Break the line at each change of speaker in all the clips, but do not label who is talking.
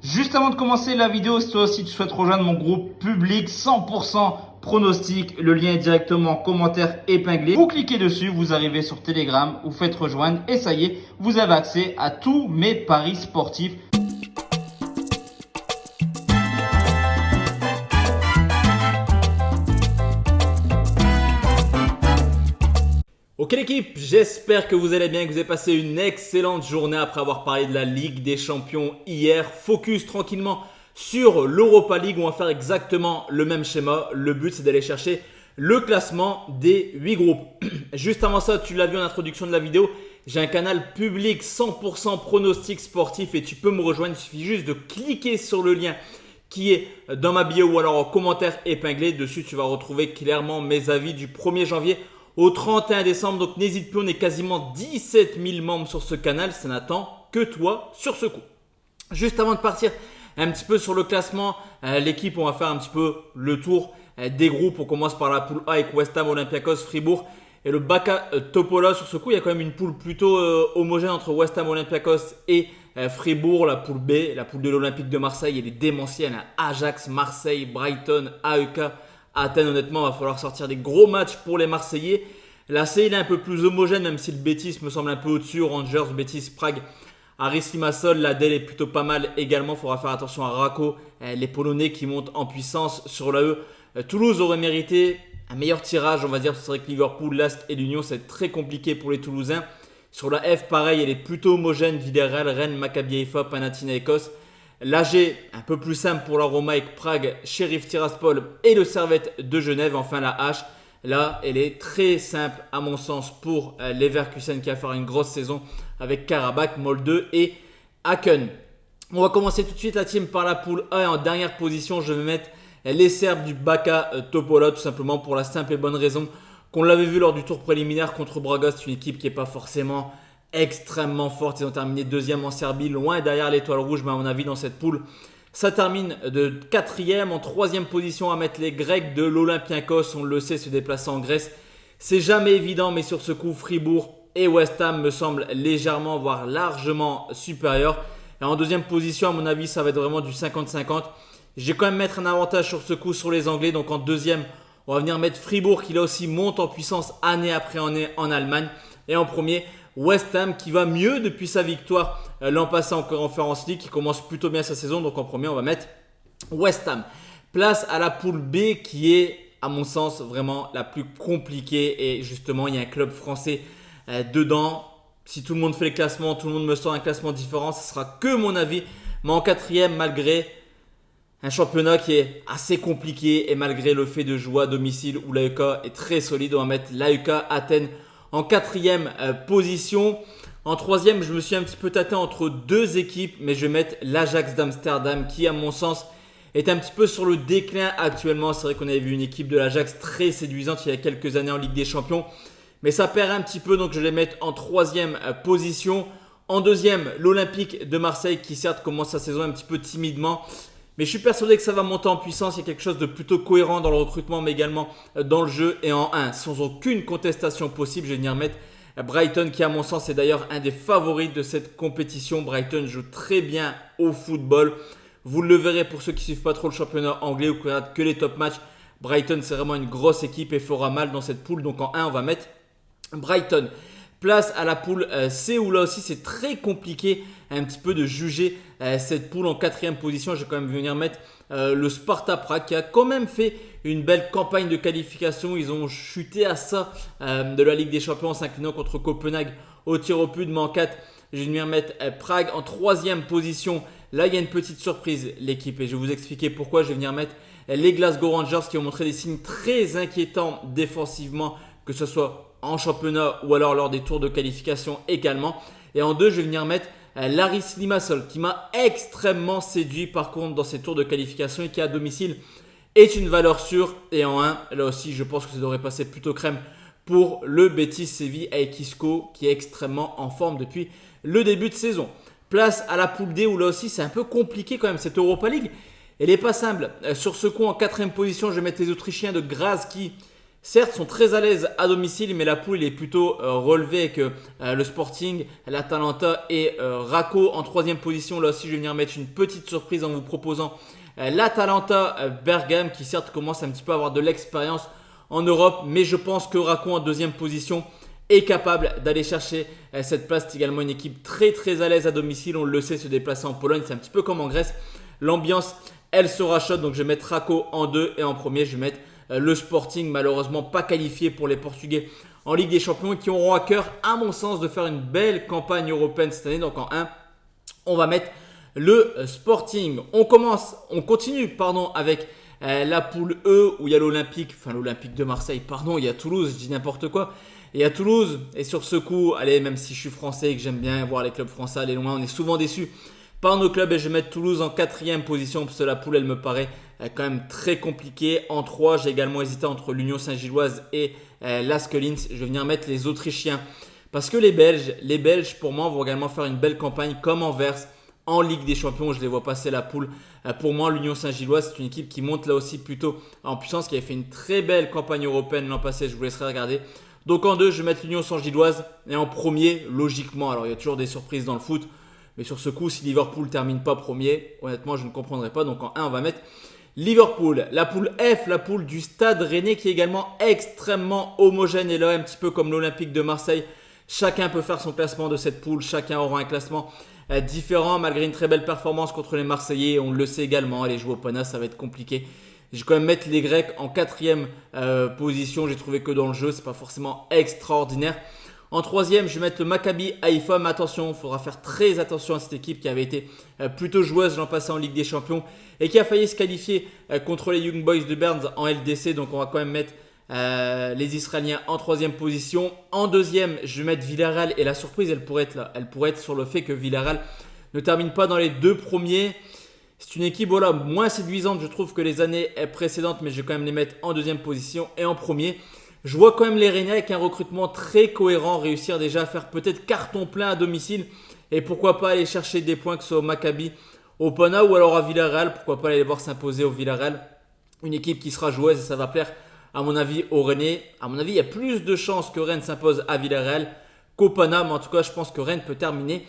Juste avant de commencer la vidéo, si toi aussi tu souhaites rejoindre mon groupe public 100% pronostic, le lien est directement en commentaire épinglé. Vous cliquez dessus, vous arrivez sur Telegram, vous faites rejoindre et ça y est, vous avez accès à tous mes paris sportifs. Ok l'équipe, j'espère que vous allez bien, que vous avez passé une excellente journée après avoir parlé de la Ligue des Champions hier. Focus tranquillement sur l'Europa League où on va faire exactement le même schéma. Le but c'est d'aller chercher le classement des 8 groupes. Juste avant ça, tu l'as vu en introduction de la vidéo, j'ai un canal public 100% pronostic sportif et tu peux me rejoindre. Il suffit juste de cliquer sur le lien qui est dans ma bio ou alors en commentaire épinglé. Dessus, tu vas retrouver clairement mes avis du 1er janvier au 31 décembre. Donc n'hésite plus, on est quasiment 17 000 membres sur ce canal. Ça n'attend que toi sur ce coup. Juste avant de partir un petit peu sur le classement, l'équipe, on va faire un petit peu le tour des groupes. On commence par la poule A avec West Ham, Olympiakos, Fribourg et le Baka Topola. Sur ce coup, il y a quand même une poule plutôt homogène entre West Ham, Olympiakos et Fribourg. La poule B, la poule de l'Olympique de Marseille, elle est démentielle. Ajax, Marseille, Brighton, AEK, Athènes. Honnêtement, il va falloir sortir des gros matchs pour les Marseillais. La C, il est un peu plus homogène, même si le Betis me semble un peu au-dessus. Rangers, Betis, Prague, Aris Limassol. La D est plutôt pas mal également. Il faudra faire attention à Rako, les Polonais qui montent en puissance sur la E. Toulouse aurait mérité un meilleur tirage, on va dire. C'est vrai que Liverpool, l'Ast et l'Union, c'est très compliqué pour les Toulousains. Sur la F, pareil, elle est plutôt homogène. Villarreal, Rennes, Maccabi Haïfa, Panathinaikos. La G, un peu plus simple pour la Roma avec Prague, Sheriff Tiraspol et le Servette de Genève. Enfin la H, là, elle est très simple à mon sens pour Leverkusen qui va faire une grosse saison avec Karabakh, Molde et Aachen. On va commencer tout de suite la team par la poule A et en dernière position, je vais mettre les Serbes du Baka Topola, tout simplement pour la simple et bonne raison qu'on l'avait vu lors du tour préliminaire contre Braga. C'est une équipe qui n'est pas forcément extrêmement forte. Ils ont terminé deuxième en Serbie, loin derrière l'étoile rouge, mais à mon avis dans cette poule, ça termine de quatrième. En troisième position, à mettre les Grecs de l'Olympiakos. On le sait, se déplacer en Grèce, c'est jamais évident, mais sur ce coup, Fribourg et West Ham me semblent légèrement, voire largement supérieurs. Et en deuxième position, à mon avis, ça va être vraiment du 50-50. Je vais quand même mettre un avantage sur ce coup sur les Anglais. Donc en deuxième, on va venir mettre Fribourg qui là aussi monte en puissance année après année en Allemagne. Et en premier, West Ham qui va mieux depuis sa victoire l'an passé en Conference League, qui commence plutôt bien sa saison. Donc en premier, on va mettre West Ham. Place à la poule B qui est, à mon sens, vraiment la plus compliquée. Et justement, il y a un club français dedans. Si tout le monde fait le classement, tout le monde me sort un classement différent, ce sera que mon avis. Mais en quatrième, malgré un championnat qui est assez compliqué et malgré le fait de jouer à domicile où l'AEK est très solide, on va mettre l'AEK Athènes en quatrième position. En troisième, je me suis un petit peu tâté entre deux équipes, mais je vais mettre l'Ajax d'Amsterdam qui, à mon sens, est un petit peu sur le déclin actuellement. C'est vrai qu'on avait vu une équipe de l'Ajax très séduisante il y a quelques années en Ligue des Champions, mais ça perd un petit peu, donc je vais les mettre en troisième position. En deuxième, l'Olympique de Marseille qui certes commence sa saison un petit peu timidement, mais je suis persuadé que ça va monter en puissance. Il y a quelque chose de plutôt cohérent dans le recrutement, mais également dans le jeu. Et en 1, sans aucune contestation possible, je vais venir mettre Brighton, qui à mon sens est d'ailleurs un des favoris de cette compétition. Brighton joue très bien au football. Vous le verrez pour ceux qui ne suivent pas trop le championnat anglais ou qui regardent que les top matchs. Brighton, c'est vraiment une grosse équipe et fera mal dans cette poule. Donc en 1, on va mettre Brighton. Place à la poule C où là aussi c'est très compliqué un petit peu de juger cette poule. En quatrième position, je vais quand même venir mettre le Sparta Prague qui a quand même fait une belle campagne de qualification. Ils ont chuté à ça de la Ligue des Champions en s'inclinant contre Copenhague au tir au but. Mais en 4, je vais venir mettre Prague en troisième position. Là, il y a une petite surprise l'équipe et je vais vous expliquer pourquoi. Je vais venir mettre les Glasgow Rangers qui ont montré des signes très inquiétants défensivement, que ce soit en championnat ou alors lors des tours de qualification également. Et en 2, je vais venir mettre l'Aris Limassol qui m'a extrêmement séduit par contre dans ces tours de qualification et qui à domicile est une valeur sûre. Et en 1, là aussi je pense que ça devrait passer plutôt crème pour le Betis Séville avec Isco qui est extrêmement en forme depuis le début de saison. Place à la poule D où là aussi c'est un peu compliqué quand même cette Europa League. Elle n'est pas simple. Sur ce coup en quatrième position, je vais mettre les Autrichiens de Graz qui certes, sont très à l'aise à domicile, mais la poule est plutôt relevée avec le Sporting, l'Atalanta et Raco en troisième position. Là aussi, je vais venir mettre une petite surprise en vous proposant l'Atalanta Bergame qui certes commence un petit peu à avoir de l'expérience en Europe, mais je pense que Raco en deuxième position est capable d'aller chercher cette place. C'est également une équipe très très à l'aise à domicile, on le sait, se déplacer en Pologne, c'est un petit peu comme en Grèce. L'ambiance, elle sera chaude, donc je vais mettre Raco en 2 et en premier, je vais mettre le Sporting, malheureusement pas qualifié pour les Portugais en Ligue des Champions et qui auront à cœur, à mon sens, de faire une belle campagne européenne cette année. Donc en 1, on va mettre le Sporting. On continue avec la poule E où il y a l'Olympique de Marseille, il y a Toulouse, je dis n'importe quoi. Il y a Toulouse et sur ce coup, allez, même si je suis français et que j'aime bien voir les clubs français aller loin, on est souvent déçus par nos clubs et je vais mettre Toulouse en quatrième position parce que la poule elle me paraît quand même très compliquée. En 3, j'ai également hésité entre l'Union Saint-Gilloise et l'ASK Linz. Je vais venir mettre les Autrichiens parce que les Belges pour moi vont également faire une belle campagne comme Anvers en Ligue des Champions. Je les vois passer la poule. Pour moi, l'Union Saint-Gilloise, c'est une équipe qui monte là aussi plutôt en puissance, qui avait fait une très belle campagne européenne l'an passé. Je vous laisserai regarder. Donc en 2, je vais mettre l'Union Saint-Gilloise et en premier, logiquement, alors il y a toujours des surprises dans le foot, mais sur ce coup, si Liverpool ne termine pas premier, honnêtement, je ne comprendrai pas. Donc en 1, on va mettre Liverpool. La poule F, la poule du Stade Rennais qui est également extrêmement homogène et là, un petit peu comme l'Olympique de Marseille. Chacun peut faire son classement de cette poule, chacun aura un classement différent malgré une très belle performance contre les Marseillais. On le sait également, aller jouer au Pana, ça va être compliqué. Je vais quand même mettre les Grecs en quatrième position. J'ai trouvé que dans le jeu, c'est pas forcément extraordinaire. En troisième, je vais mettre le Maccabi Haïfa. Mais attention, il faudra faire très attention à cette équipe qui avait été plutôt joueuse l'an passé en Ligue des Champions et qui a failli se qualifier contre les Young Boys de Berne en LDC. Donc on va quand même mettre les Israéliens en troisième position. En deuxième, je vais mettre Villarreal et la surprise, elle pourrait être là. Elle pourrait être sur le fait que Villarreal ne termine pas dans les 2 premiers. C'est une équipe moins séduisante, je trouve, que les années précédentes, mais je vais quand même les mettre en deuxième position et en premier. Je vois quand même les Rennais avec un recrutement très cohérent réussir déjà à faire peut-être carton plein à domicile et pourquoi pas aller chercher des points que ce soit au Maccabi, au Pana ou alors à Villarreal. Pourquoi pas aller les voir s'imposer au Villarreal. Une équipe qui sera joueuse et ça va plaire à mon avis aux Rennais. À mon avis, il y a plus de chances que Rennes s'impose à Villarreal qu'au Pana, mais en tout cas, je pense que Rennes peut terminer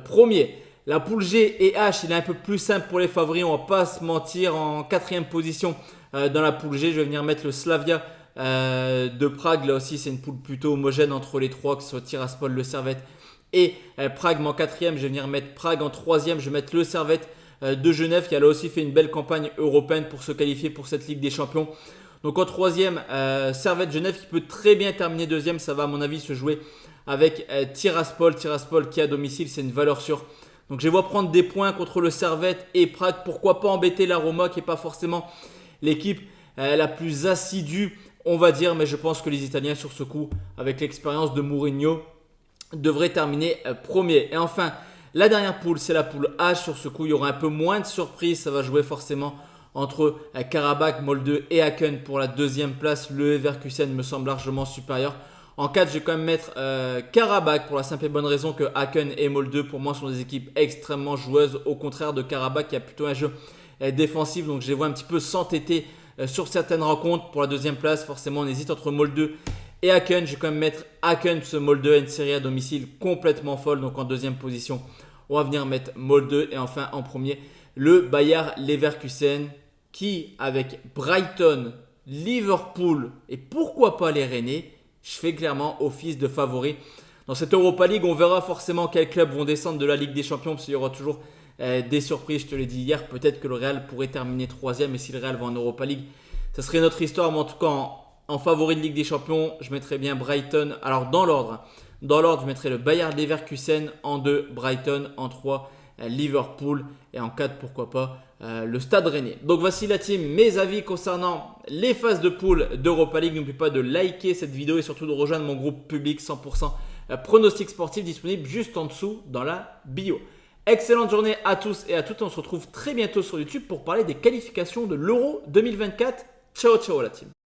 premier. La poule G et H, il est un peu plus simple pour les favoris, on va pas se mentir. En quatrième position dans la poule G, je vais venir mettre le Slavia de Prague. Là aussi, c'est une poule plutôt homogène entre les trois, que ce soit Tiraspol, le Servette et Prague. Mais en quatrième, je vais venir mettre Prague. En troisième, je vais mettre le Servette de Genève qui a là aussi fait une belle campagne européenne pour se qualifier pour cette Ligue des Champions. Donc en troisième, Servette Genève qui peut très bien terminer deuxième. Ça va à mon avis se jouer avec Tiraspol. Tiraspol qui à domicile, c'est une valeur sûre. Donc je les vois prendre des points contre le Servette et Prague. Pourquoi pas embêter la Roma qui n'est pas forcément l'équipe la plus assidue, on va dire. Mais je pense que les Italiens sur ce coup, avec l'expérience de Mourinho, devraient terminer premier. Et enfin, la dernière poule, c'est la poule H. Sur ce coup, il y aura un peu moins de surprises. Ça va jouer forcément entre Karabakh, Molde et Aachen pour la deuxième place. Le Leverkusen me semble largement supérieur. En 4, je vais quand même mettre Karabakh pour la simple et bonne raison que Aachen et Molde pour moi sont des équipes extrêmement joueuses. Au contraire de Karabakh qui a plutôt un jeu défensif. Donc je les vois un petit peu s'entêter sur certaines rencontres. Pour la deuxième place, forcément on hésite entre Molde et Aachen. Je vais quand même mettre Aachen, ce Molde a une série à domicile complètement folle. Donc en deuxième position, on va venir mettre Molde. Et enfin en premier, le Bayer Leverkusen qui avec Brighton, Liverpool et pourquoi pas les Rennais, je fais clairement office de favori. Dans cette Europa League, on verra forcément quels clubs vont descendre de la Ligue des Champions parce qu'il y aura toujours des surprises. Je te l'ai dit hier, peut-être que le Real pourrait terminer 3e et si le Real va en Europa League, ça serait notre histoire. Mais en tout cas, en favori de Ligue des Champions, je mettrais bien Brighton. Alors dans l'ordre, je mettrais le Bayer Leverkusen en 2, Brighton en 3, Liverpool et en 4, pourquoi pas le Stade Rennais. Donc voici la team, mes avis concernant les phases de poule d'Europa League. N'oubliez pas de liker cette vidéo et surtout de rejoindre mon groupe public 100% pronostic sportif disponible juste en dessous dans la bio. Excellente journée à tous et à toutes. On se retrouve très bientôt sur YouTube pour parler des qualifications de l'Euro 2024. Ciao ciao la team.